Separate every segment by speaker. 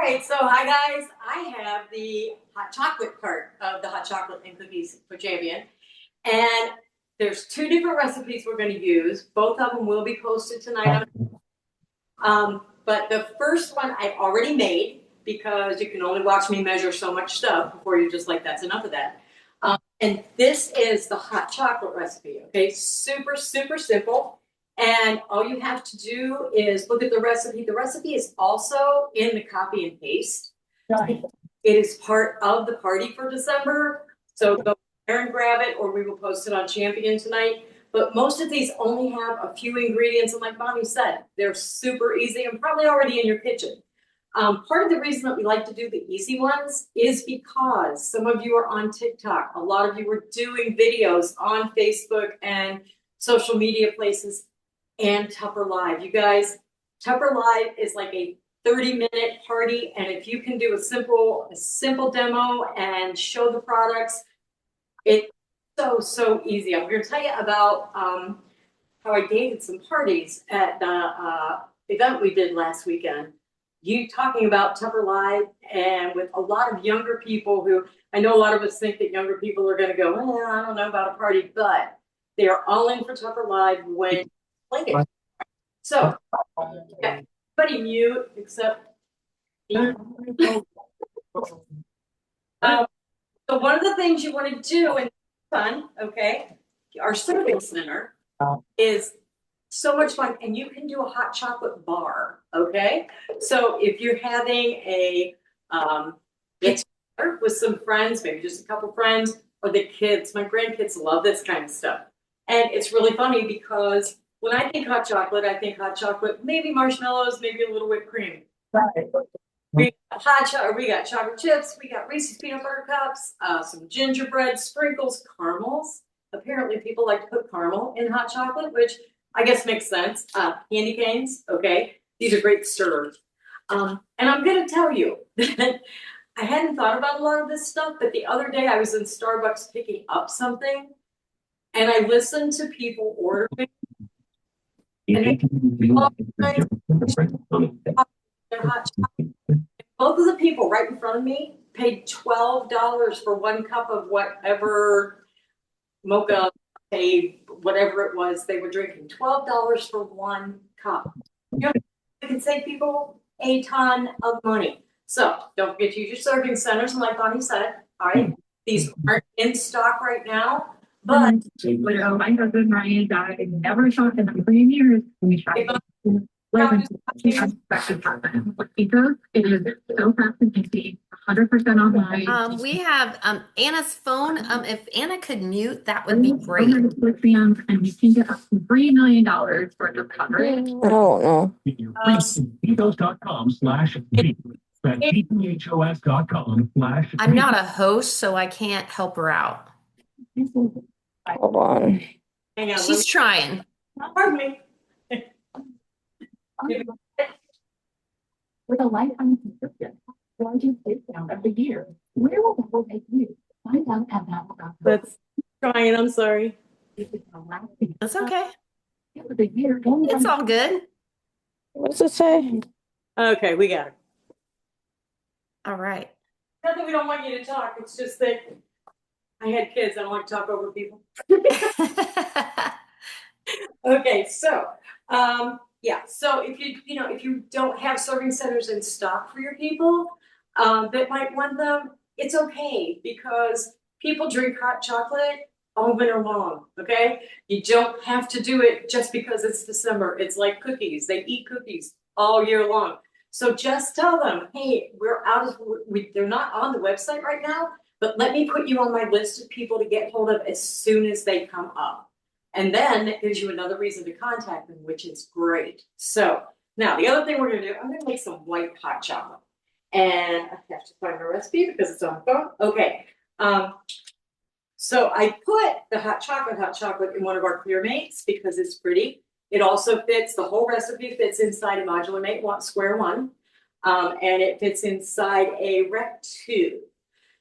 Speaker 1: right, so hi guys. I have the hot chocolate part of the hot chocolate and cookies for Champion. And there's two different recipes we're going to use. Both of them will be posted tonight. But the first one I already made because you can only watch me measure so much stuff before you're just like, that's enough of that. And this is the hot chocolate recipe, okay? Super, super simple. And all you have to do is look at the recipe. The recipe is also in the copy and paste. Right. It is part of the party for December. So go there and grab it, or we will post it on Champion tonight. But most of these only have a few ingredients. And like Bonnie said, they're super easy and probably already in your kitchen. Part of the reason that we like to do the easy ones is because some of you are on TikTok. A lot of you are doing videos on Facebook and social media places and Tupper Live. You guys, Tupper Live is like a 30-minute party. And if you can do a simple demo and show the products, it's so easy. I'm going to tell you about how I dated some parties at the event we did last weekend. You talking about Tupper Live, and with a lot of younger people who, I know a lot of us think that younger people are going to go, I don't know about a party, but they are all in for Tupper Live when play it. So, everybody mute except me. So one of the things you want to do, and fun, okay, our serving center is so much fun, and you can do a hot chocolate bar, okay? So if you're having a get together with some friends, maybe just a couple friends, or the kids, my grandkids love this kind of stuff. And it's really funny because when I think hot chocolate, maybe marshmallows, maybe a little whipped cream. Right. We got chocolate chips, we got Reese's peanut butter cups, some gingerbread, sprinkles, caramels. Apparently people like to put caramel in hot chocolate, which I guess makes sense. Candy canes, okay. These are great stirrers. And I'm gonna tell you that I hadn't thought about a lot of this stuff, but the other day I was in Starbucks picking up something and I listened to people ordering. And their hot chocolate. Both of the people right in front of me paid $12 for one cup of whatever mocha, whatever it was they were drinking. $12 for one cup. You know, you can save people a ton of money. So don't forget to use your serving centers, and like Bonnie said, all right, these aren't in stock right now. But
Speaker 2: my husband Ryan died, never shot in a million years. We tried to it is so fast and easy, 100% online.
Speaker 3: We have Anna's phone. If Anna could mute, that would be great.
Speaker 2: And you can get up to $3 million worth of coverage.
Speaker 4: I don't know.
Speaker 3: I'm not a host, so I can't help her out.
Speaker 4: Hold on.
Speaker 1: hang on,
Speaker 3: She's trying.
Speaker 1: pardon me.
Speaker 2: With a lifetime subscription, largest discount of the year. Where will Bubble take you? Find out at Bubble.com.
Speaker 1: That's trying, I'm sorry.
Speaker 3: That's okay.
Speaker 2: It was a year.
Speaker 3: It's all good.
Speaker 4: What does it say?
Speaker 1: Okay, we got it.
Speaker 3: All right.
Speaker 1: Not that we don't want you to talk, it's just that I had kids, I don't like to talk over people. Okay, so yeah, so if you don't have serving centers in stock for your people that might want them, it's okay because people drink hot chocolate all winter long, okay? You don't have to do it just because it's December. It's like cookies. They eat cookies all year long. So just tell them, hey, they're not on the website right now, but let me put you on my list of people to get hold of as soon as they come up. And then it gives you another reason to contact them, which is great. So now the other thing we're going to do, I'm going to make some white hot chocolate. And I have to find my recipe because it's on the phone. Okay. So I put the hot chocolate in one of our Clear Mates because it's pretty. It also fits, the whole recipe fits inside a modular mate square one. And it fits inside a Rec 2.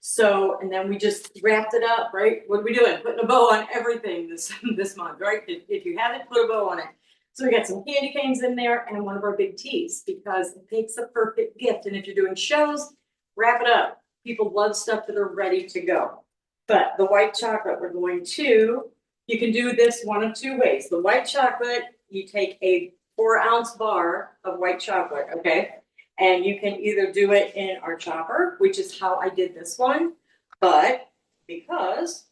Speaker 1: So, and then we just wrapped it up, right? What are we doing? Putting a bow on everything this month, right? If you haven't, put a bow on it. So we got some candy canes in there and one of our big teas because it makes a perfect gift. And if you're doing shows, wrap it up. People love stuff that are ready to go. But the white chocolate, we're going to, you can do this one of two ways. The white chocolate, you take a 4-ounce bar of white chocolate, okay? And you can either do it in our chopper, which is how I did this one. But because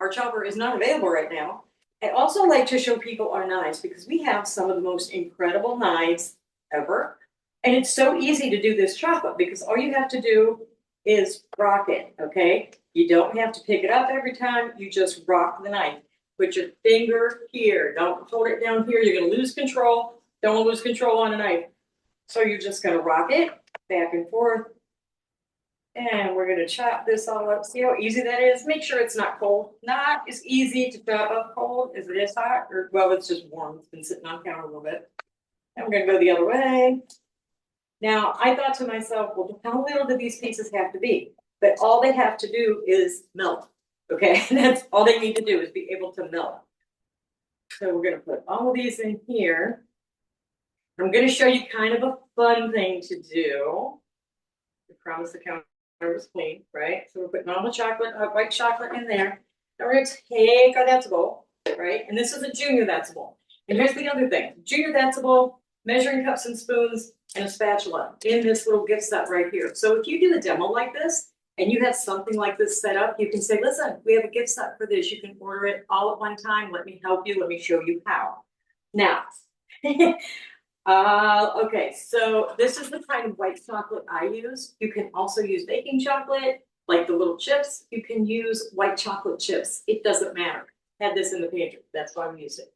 Speaker 1: our chopper is not available right now, I also like to show people our knives because we have some of the most incredible knives ever. And it's so easy to do this chocolate because all you have to do is rock it, okay? You don't have to pick it up every time. You just rock the knife. Put your finger here. Don't hold it down here. You're going to lose control. Don't lose control on a knife. So you're just going to rock it back and forth. And we're going to chop this all up. See how easy that is? Make sure it's not cold. Not as easy to chop up cold as it is hot. Or, well, it's just warm. It's been sitting on the counter a little bit. And we're going to go the other way. Now, I thought to myself, well, how little do these pieces have to be? But all they have to do is melt. Okay, that's all they need to do is be able to melt. So we're going to put all of these in here. I'm going to show you kind of a fun thing to do. I promise the counter was clean, right? So we're putting all the chocolate, white chocolate in there. Now we're going to take our decibel, right? And this is a junior decibel. And here's the other thing. Junior decibel, measuring cups and spoons, and a spatula in this little gift set right here. So if you do a demo like this, and you have something like this set up, you can say, listen, we have a gift set for this. You can order it all at one time. Let me help you. Let me show you how. Now, okay, so this is the kind of white chocolate I use. You can also use baking chocolate, like the little chips. You can use white chocolate chips. It doesn't matter. Had this in the pantry. That's why we use it.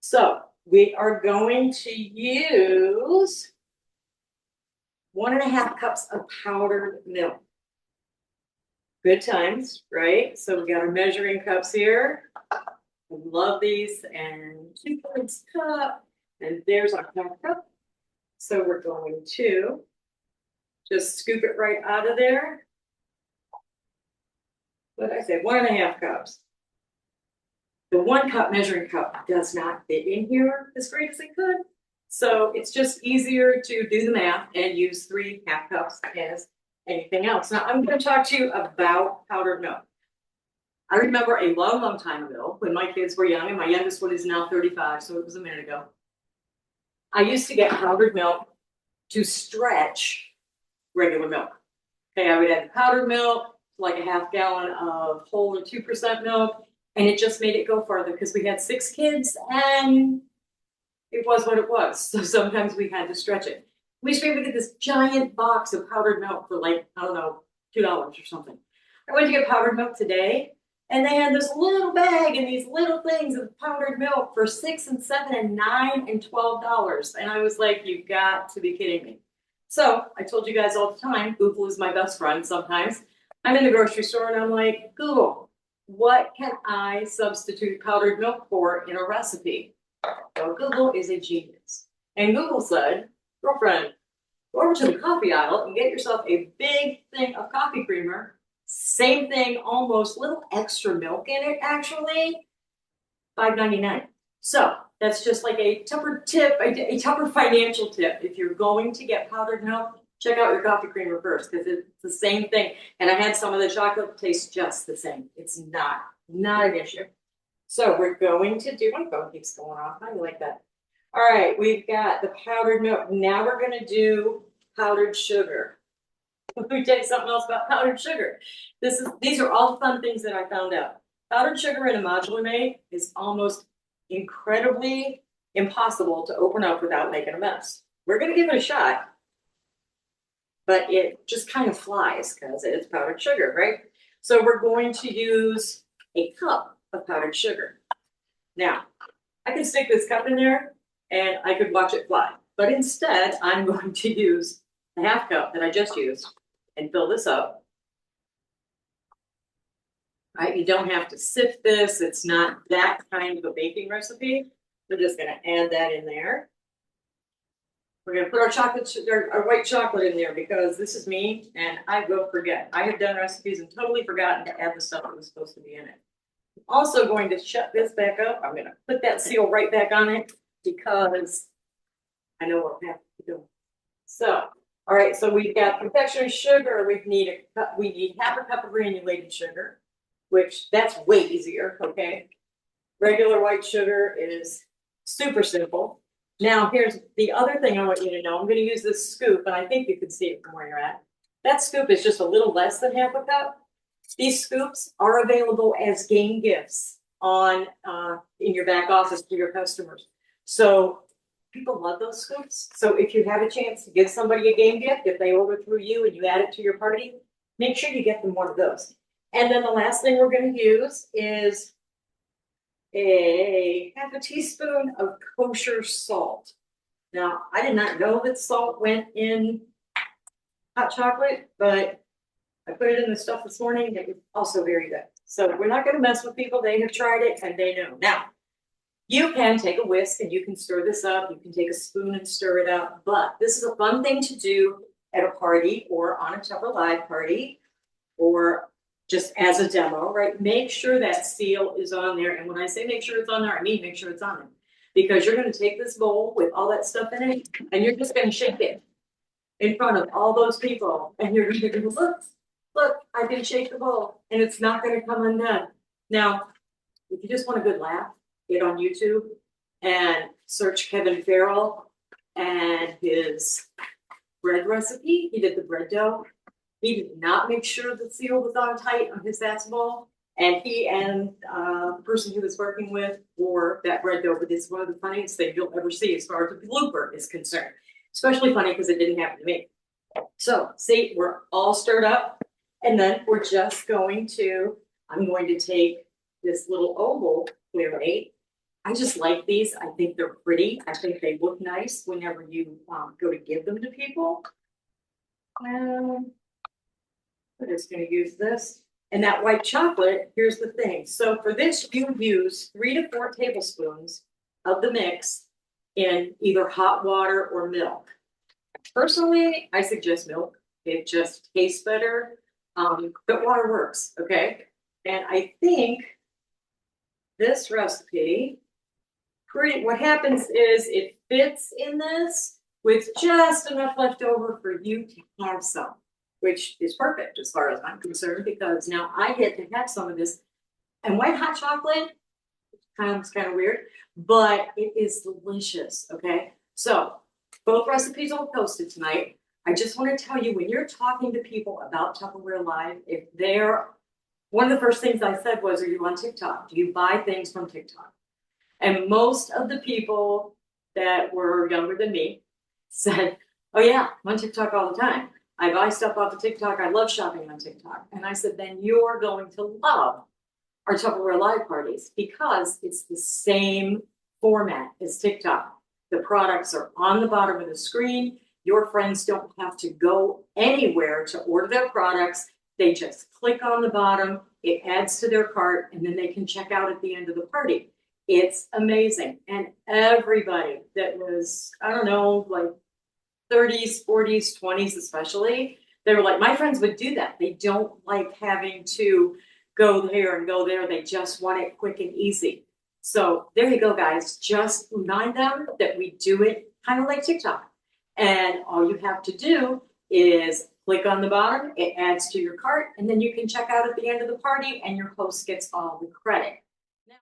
Speaker 1: So we are going to use 1.5 cups of powdered milk. Good times, right? So we got our measuring cups here. I love these, and 2/4 cup, and there's our cup. So we're going to just scoop it right out of there. What did I say? 1.5 cups. The 1 cup measuring cup does not fit in here as great as it could. So it's just easier to do the math and use 3 half cups as anything else. Now I'm going to talk to you about powdered milk. I remember a long, long time ago when my kids were young, and my youngest one is now 35, so it was a minute ago. I used to get powdered milk to stretch regular milk. Okay, I would add powdered milk, like a 1/2 gallon of whole or 2% milk, and it just made it go farther because we had 6 kids and it was what it was. So sometimes we had to stretch it. We used to be able to get this giant box of powdered milk for like, I don't know, $2 or something. I went to get powdered milk today, and they had this little bag and these little things of powdered milk for $6 and $7 and $9 and $12. And I was like, you've got to be kidding me. So I told you guys all the time, Google is my best friend sometimes. I'm in the grocery store and I'm like, Google, what can I substitute powdered milk for in a recipe? Well, Google is a genius. And Google said, girlfriend, go over to the coffee aisle and get yourself a big thing of coffee creamer. Same thing, almost, little extra milk in it, actually. $5.99. So that's just like a Tupper tip, a Tupper financial tip. If you're going to get powdered milk, check out your coffee creamer first because it's the same thing. And I had some of the chocolate tastes just the same. It's not an issue. So we're going to do, my phone keeps going off. I like that. All right, we've got the powdered milk. Now we're going to do powdered sugar. Let me tell you something else about powdered sugar. These are all the fun things that I found out. Powdered sugar in a modular made is almost incredibly impossible to open up without making a mess. We're going to give it a shot, but it just kind of flies because it's powdered sugar, right? So we're going to use a cup of powdered sugar. Now, I can stick this cup in there and I could watch it fly, but instead I'm going to use the 1/2 cup that I just used and fill this up. Right, you don't have to sift this. It's not that kind of a baking recipe. We're just going to add that in there. We're going to put our white chocolate in there because this is me and I will forget. I have done recipes and totally forgotten to add the stuff that was supposed to be in it. I'm also going to shut this back up. I'm going to put that seal right back on it. because I know what I have to do. So, all right, so we've got confectionery sugar. We need half a cup of granulated sugar, which that's way easier, okay? Regular white sugar is super simple. Now, here's the other thing I want you to know. I'm gonna use this scoop, and I think you can see it from where you're at. That scoop is just a little less than half a cup. These scoops are available as game gifts on in your back office to your customers. So people love those scoops. So if you have a chance to give somebody a game gift, if they order through you and you add it to your party, make sure you get them one of those. And then the last thing we're going to use is a half a teaspoon of kosher salt. Now, I did not know that salt went in hot chocolate, but I put it in the stuff this morning. It was also very good. So we're not going to mess with people. They have tried it and they know. Now, you can take a whisk and you can stir this up. You can take a spoon and stir it up. But this is a fun thing to do at a party or on a Tupper Live party or just as a demo, right? Make sure that seal is on there. And when I say make sure it's on there, I mean make sure it's on there. Because you're going to take this bowl with all that stuff in it and you're just going to shake it in front of all those people. And you're going to go, look, I can shake the bowl and it's not going to come undone. Now, if you just want a good laugh, get on YouTube and search Kevin Farrell and his bread recipe. He did the bread dough. He did not make sure the seal was on tight on his satz bowl. And he and the person he was working with wore that bread dough. But it's one of the funniest things you'll ever see as far as the blooper is concerned. Especially funny because it didn't happen to me. So see, we're all stirred up. And then we're just going to, I'm going to take this little oval clear eight. I just like these. I think they're pretty. I think they look nice whenever you go to give them to people. I'm just going to use this. And that white chocolate, here's the thing. So for this, you use 3 to 4 tablespoons of the mix in either hot water or milk. Personally, I suggest milk. It just tastes better. But water works, okay? And I think this recipe, what happens is it fits in this with just enough left over for you to have some, which is perfect as far as I'm concerned, because now I get to have some of this. And white hot chocolate sounds kind of weird, but it is delicious, okay? So both recipes will be posted tonight. I just want to tell you, when you're talking to people about Tupperware Live, if they're, one of the first things I said was, are you on TikTok? Do you buy things from TikTok? And most of the people that were younger than me said, oh yeah, I'm on TikTok all the time. I buy stuff off of TikTok. I love shopping on TikTok. And I said, then you're going to love our Tupperware Live parties because it's the same format as TikTok. The products are on the bottom of the screen. Your friends don't have to go anywhere to order their products. They just click on the bottom, it adds to their cart, and then they can check out at the end of the party. It's amazing. And everybody that was, I don't know, like 30s, 40s, 20s especially, they were like, my friends would do that. They don't like having to go here and go there. They just want it quick and easy. So there you go, guys. Just remind them that we do it kind of like TikTok. And all you have to do is click on the bottom, it adds to your cart, and then you can check out at the end of the party and your host gets all the credit.